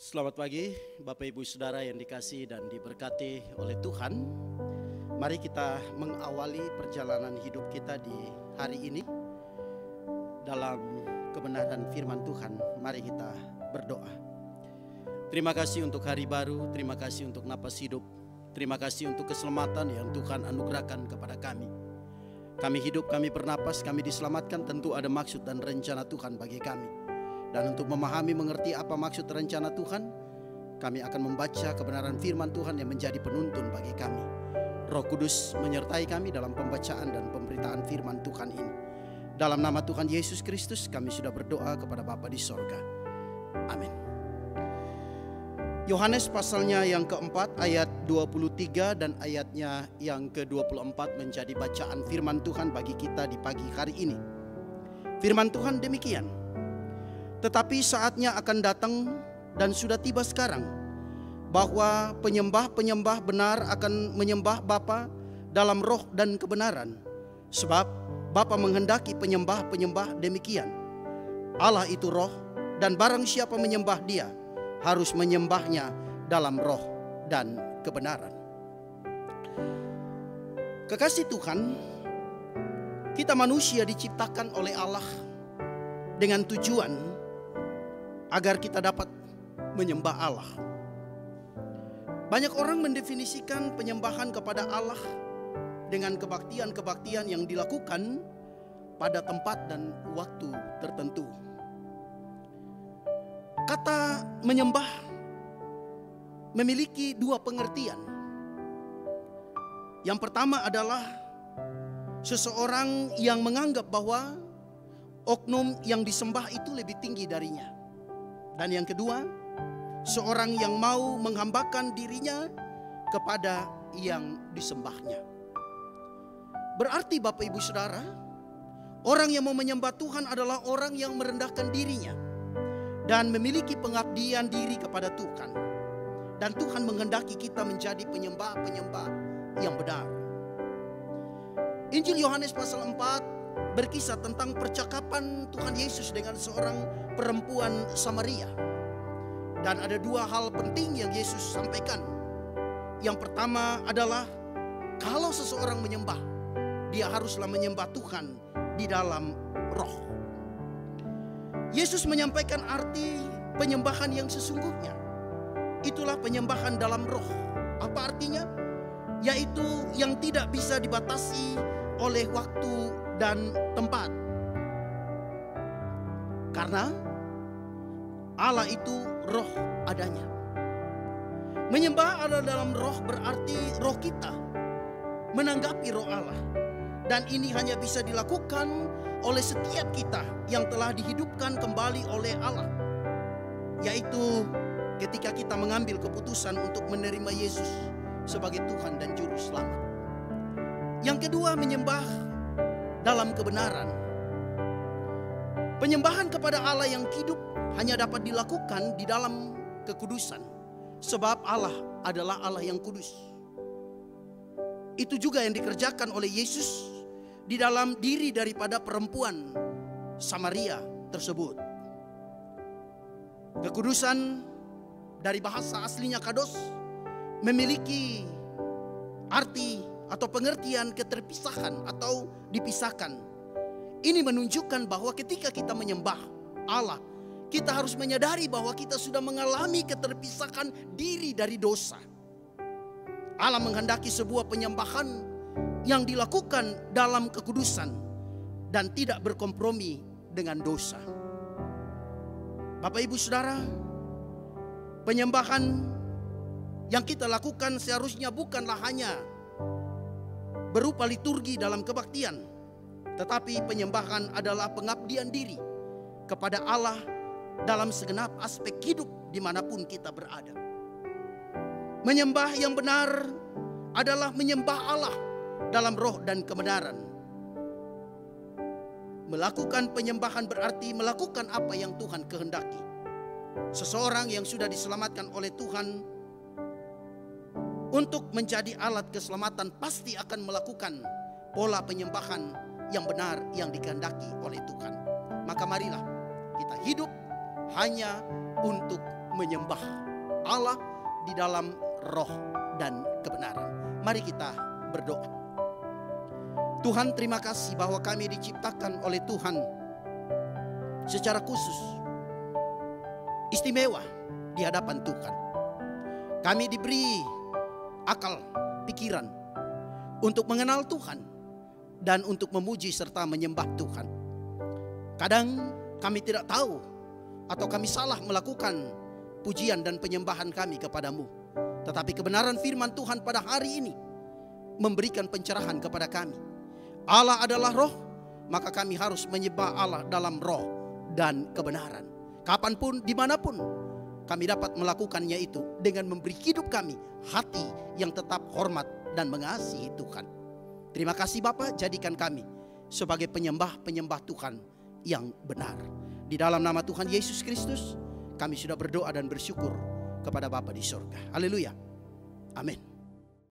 Selamat pagi Bapak Ibu Saudara yang dikasihi dan diberkati oleh Tuhan. Mari kita mengawali perjalanan hidup kita di hari ini dalam kebenaran firman Tuhan. Mari kita berdoa. Terima kasih untuk hari baru, terima kasih untuk napas hidup, terima kasih untuk keselamatan yang Tuhan anugerahkan kepada kami. Kami hidup, kami bernapas, kami diselamatkan, tentu ada maksud dan rencana Tuhan bagi kami. Dan untuk memahami, mengerti apa maksud rencana Tuhan, kami akan membaca kebenaran firman Tuhan yang menjadi penuntun bagi kami. Roh Kudus menyertai kami dalam pembacaan dan pemberitaan firman Tuhan ini. Dalam nama Tuhan Yesus Kristus kami sudah berdoa kepada Bapa di sorga. Amin. Yohanes pasalnya yang keempat ayat 23 dan ayatnya yang ke-24 menjadi bacaan firman Tuhan bagi kita di pagi hari ini. Firman Tuhan demikian. Tetapi saatnya akan datang dan sudah tiba sekarang, bahwa penyembah-penyembah benar akan menyembah Bapa dalam roh dan kebenaran. Sebab Bapa menghendaki penyembah-penyembah demikian. Allah itu roh, dan barang siapa menyembah Dia harus menyembahnya dalam roh dan kebenaran. Kekasih Tuhan, kita manusia diciptakan oleh Allah dengan tujuan agar kita dapat menyembah Allah. Banyak orang mendefinisikan penyembahan kepada Allah dengan kebaktian-kebaktian yang dilakukan pada tempat dan waktu tertentu. Kata menyembah memiliki dua pengertian. Yang pertama adalah seseorang yang menganggap bahwa oknum yang disembah itu lebih tinggi darinya. Dan yang kedua, seorang yang mau menghambakan dirinya kepada yang disembahnya. Berarti Bapak Ibu Saudara, orang yang mau menyembah Tuhan adalah orang yang merendahkan dirinya dan memiliki pengabdian diri kepada Tuhan. Dan Tuhan menghendaki kita menjadi penyembah-penyembah yang benar. Injil Yohanes pasal 4 berkisah tentang percakapan Tuhan Yesus dengan seorang perempuan Samaria. Dan ada dua hal penting yang Yesus sampaikan. Yang pertama adalah kalau seseorang menyembah, dia haruslah menyembah Tuhan di dalam roh. Yesus menyampaikan arti penyembahan yang sesungguhnya. Itulah penyembahan dalam roh. Apa artinya? Yaitu yang tidak bisa dibatasi oleh waktu dan tempat. Karena Allah itu roh adanya. Menyembah Allah dalam roh berarti roh kita menanggapi roh Allah. Dan ini hanya bisa dilakukan oleh setiap kita yang telah dihidupkan kembali oleh Allah. Yaitu ketika kita mengambil keputusan untuk menerima Yesus sebagai Tuhan dan Juru Selamat. Yang kedua, menyembah dalam kebenaran. Penyembahan kepada Allah yang hidup hanya dapat dilakukan di dalam kekudusan. Sebab Allah adalah Allah yang kudus. Itu juga yang dikerjakan oleh Yesus di dalam diri daripada perempuan Samaria tersebut. Kekudusan dari bahasa aslinya kados memiliki arti atau pengertian keterpisahan atau dipisahkan. Ini menunjukkan bahwa ketika kita menyembah Allah, kita harus menyadari bahwa kita sudah mengalami keterpisahan diri dari dosa. Allah menghendaki sebuah penyembahan yang dilakukan dalam kekudusan dan tidak berkompromi dengan dosa. Bapak Ibu Saudara, penyembahan yang kita lakukan seharusnya bukanlah hanya berupa liturgi dalam kebaktian, tetapi penyembahan adalah pengabdian diri kepada Allah dalam segenap aspek hidup dimanapun kita berada. Menyembah yang benar adalah menyembah Allah dalam roh dan kebenaran. Melakukan penyembahan berarti melakukan apa yang Tuhan kehendaki. Seseorang yang sudah diselamatkan oleh Tuhan untuk menjadi alat keselamatan pasti akan melakukan pola penyembahan yang benar yang dikehendaki oleh Tuhan. Maka marilah kita hidup hanya untuk menyembah Allah di dalam roh dan kebenaran. Mari kita berdoa. Tuhan, terima kasih bahwa kami diciptakan oleh Tuhan secara khusus, istimewa di hadapan Tuhan. Kami diberi akal, pikiran untuk mengenal Tuhan dan untuk memuji serta menyembah Tuhan. Kadang kami tidak tahu atau kami salah melakukan pujian dan penyembahan kami kepadamu. Tetapi kebenaran firman Tuhan pada hari ini memberikan pencerahan kepada kami. Allah adalah roh, maka kami harus menyembah Allah dalam roh dan kebenaran. Kapanpun, dimanapun kami dapat melakukannya itu dengan memberi hidup kami hati yang tetap hormat dan mengasihi Tuhan. Terima kasih Bapa, jadikan kami sebagai penyembah-penyembah Tuhan yang benar. Di dalam nama Tuhan Yesus Kristus kami sudah berdoa dan bersyukur kepada Bapa di surga. Haleluya. Amin.